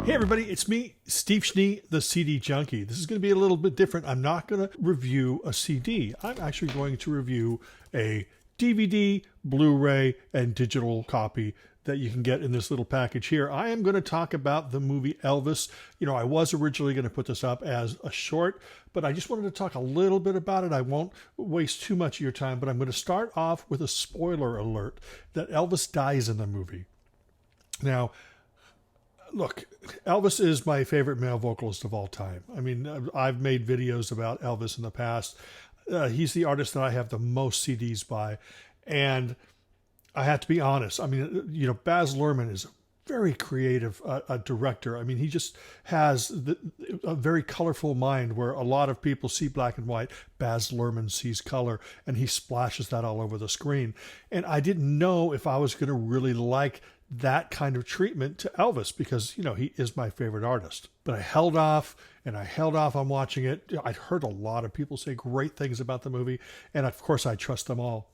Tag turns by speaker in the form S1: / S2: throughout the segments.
S1: Hey everybody, it's me, Steve Schnee, the CD Junkie. This is going to be a little bit different. I'm not going to review a CD. I'm actually going to review a DVD, Blu-ray, and digital copy that you can get in this little package here. I am going to talk about the movie Elvis. You know, I was originally going to put this up as a short, but I just wanted to talk a little bit about it. I won't waste too much of your time, but I'm going to start off with a spoiler alert that Elvis dies in the movie. Now, look, Elvis is my favorite male vocalist of all time. I mean, I've made videos about Elvis in the past. He's the artist that I have the most CDs by. And I have to be honest. I mean, you know, Baz Luhrmann is a very creative director. I mean, he just has a very colorful mind where a lot of people see black and white. Baz Luhrmann sees color, and he splashes that all over the screen. And I didn't know if I was going to really like that kind of treatment to Elvis because, you know, he is my favorite artist. But I held off on watching it. I'd heard a lot of people say great things about the movie, and of course I trust them all.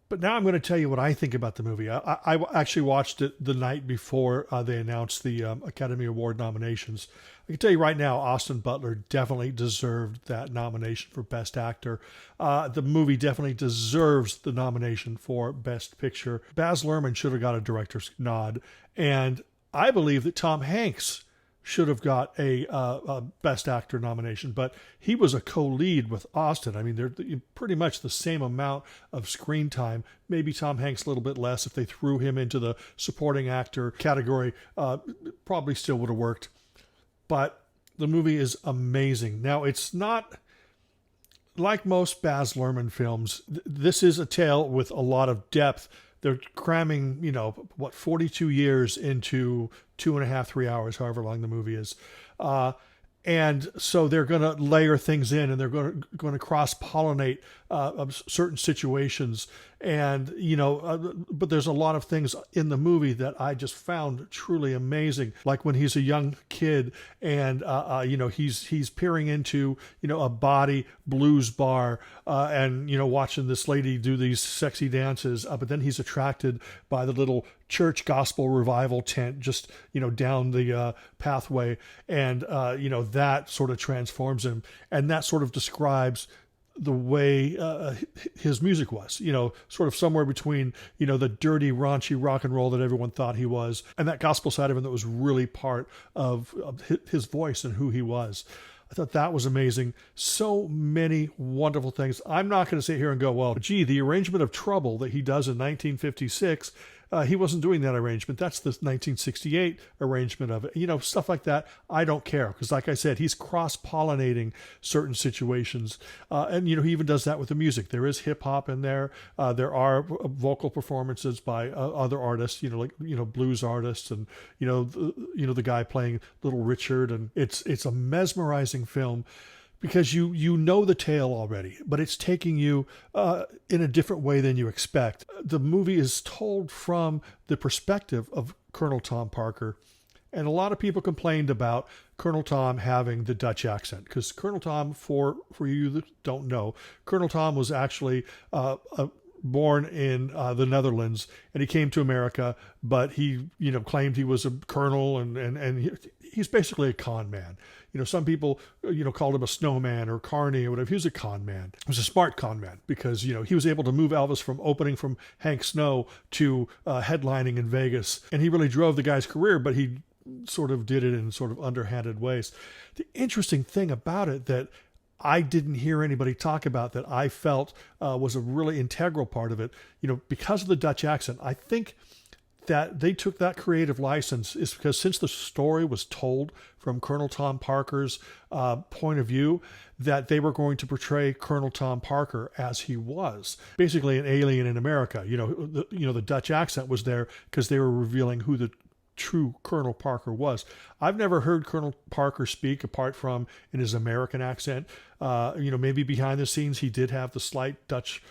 S1: But now I'm going to tell you what I think about the movie. I actually watched it the night before they announced the Academy Award nominations. I can tell you right now, Austin Butler definitely deserved that nomination for Best Actor. The movie definitely deserves the nomination for Best Picture. Baz Luhrmann should have got a director's nod, and I believe that Tom Hanks should have got a Best Actor nomination, but he was a co-lead with Austin. I mean, they're pretty much the same amount of screen time. Maybe Tom Hanks a little bit less. If they threw him into the supporting actor category, probably still would have worked. But the movie is amazing. Now, it's not like most Baz Luhrmann films. This is a tale with a lot of depth. They're cramming, 42 years into 2.5, 3 hours, however long the movie is. And so they're going to layer things in, and they're going to cross-pollinate certain situations. And, but there's a lot of things in the movie that I just found truly amazing. Like when he's a young kid and, he's peering into, a body blues bar and, watching this lady do these sexy dances. But then he's attracted by the little church gospel revival tent just, down the pathway. And, that sort of transforms him. And that sort of describes the way his music was, sort of somewhere between, the dirty, raunchy rock and roll that everyone thought he was, and that gospel side of him that was really part of his voice and who he was. I thought that was amazing. So many wonderful things. I'm not going to sit here and go, well, gee, the arrangement of Trouble that he does in 1956, he wasn't doing that arrangement. That's the 1968 arrangement of it. Stuff like that. I don't care because, like I said, he's cross-pollinating certain situations. And, he even does that with the music. There is hip-hop in there. There are vocal performances by other artists, blues artists and, the guy playing Little Richard. And it's a mesmerizing film because you know the tale already, but it's taking you in a different way than you expect. The movie is told from the perspective of Colonel Tom Parker, and a lot of people complained about Colonel Tom having the Dutch accent, because Colonel Tom, for you that don't know, Colonel Tom was actually born in the Netherlands, and he came to America, but he, claimed he was a colonel, and he's basically a con man. Some people, called him a snowman or carny or whatever. He was a con man. He was a smart con man because, he was able to move Elvis from opening from Hank Snow to headlining in Vegas. And he really drove the guy's career, but he sort of did it in sort of underhanded ways. The interesting thing about it that I didn't hear anybody talk about that I felt was a really integral part of it, because of the Dutch accent, I think that they took that creative license is because since the story was told from Colonel Tom Parker's point of view, that they were going to portray Colonel Tom Parker as he was, basically an alien in America. The Dutch accent was there because they were revealing who the true Colonel Parker was. I've never heard Colonel Parker speak apart from in his American accent. Maybe behind the scenes he did have the slight Dutch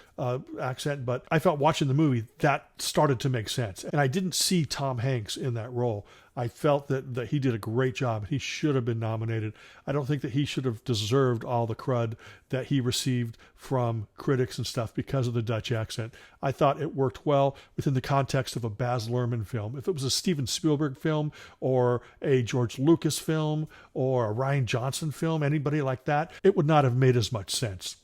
S1: accent, but I felt watching the movie that started to make sense. And I didn't see Tom Hanks in that role. I felt that he did a great job. He should have been nominated. I don't think that he should have deserved all the crud that he received from critics and stuff because of the Dutch accent. I thought it worked well within the context of a Baz Luhrmann film. If it was a Steven Spielberg film or a George Lucas film or a Rian Johnson film, anybody like that, it would not have made as much sense.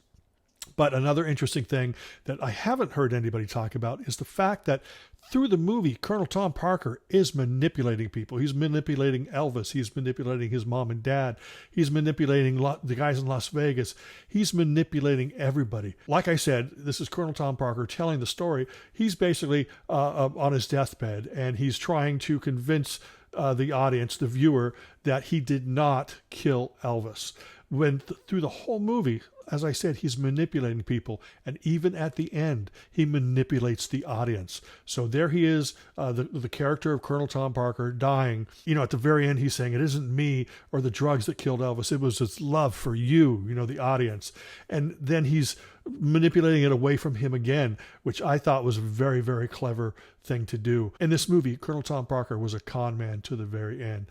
S1: But another interesting thing that I haven't heard anybody talk about is the fact that through the movie, Colonel Tom Parker is manipulating people. He's manipulating Elvis. He's manipulating his mom and dad. He's manipulating the guys in Las Vegas. He's manipulating everybody. Like I said, this is Colonel Tom Parker telling the story. He's basically on his deathbed, and he's trying to convince the audience, the viewer, that he did not kill Elvis. When through the whole movie, as I said, he's manipulating people. And even at the end, he manipulates the audience. So there he is, the character of Colonel Tom Parker dying. At the very end, he's saying, it isn't me or the drugs that killed Elvis. It was his love for you, the audience. And then he's manipulating it away from him again, which I thought was a very, very clever thing to do. In this movie, Colonel Tom Parker was a con man to the very end.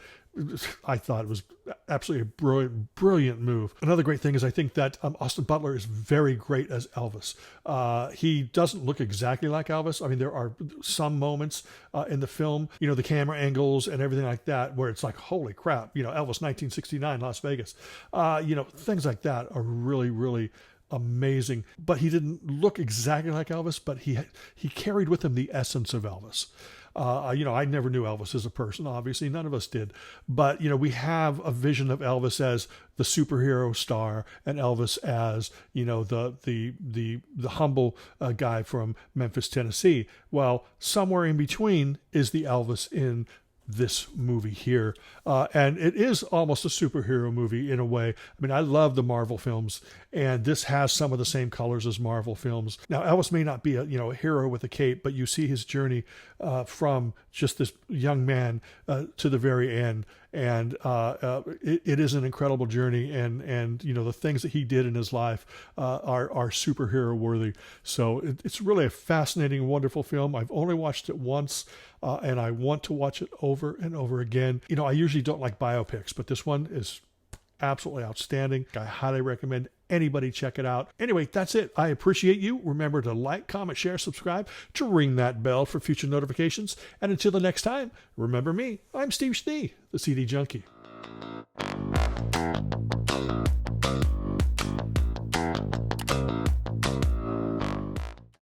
S1: I thought it was absolutely a brilliant move. Another great thing is I think that Austin Butler is very great as Elvis. He doesn't look exactly like Elvis. I mean, there are some moments in the film, the camera angles and everything like that, where it's like, holy crap, Elvis 1969, Las Vegas. Things like that are really, really amazing. But he didn't look exactly like Elvis, but he carried with him the essence of Elvis. I never knew Elvis as a person. Obviously, none of us did. But, we have a vision of Elvis as the superhero star and Elvis as, the humble guy from Memphis, Tennessee. Well, somewhere in between is the Elvis in this movie here. And it is almost a superhero movie in a way. I mean, I love the Marvel films, and this has some of the same colors as Marvel films. Now, Elvis may not be a hero with a cape, but you see his journey from just this young man to the very end. And it is an incredible journey, and the things that he did in his life are superhero worthy. So it's really a fascinating, wonderful film. I've only watched it once, and I want to watch it over and over again. I usually don't like biopics, but this one is absolutely outstanding. I highly recommend anybody check it out. Anyway, that's it. I appreciate you. Remember to like, comment, share, subscribe, to ring that bell for future notifications. And until the next time, remember me. I'm Steve Schnee, the CD Junkie.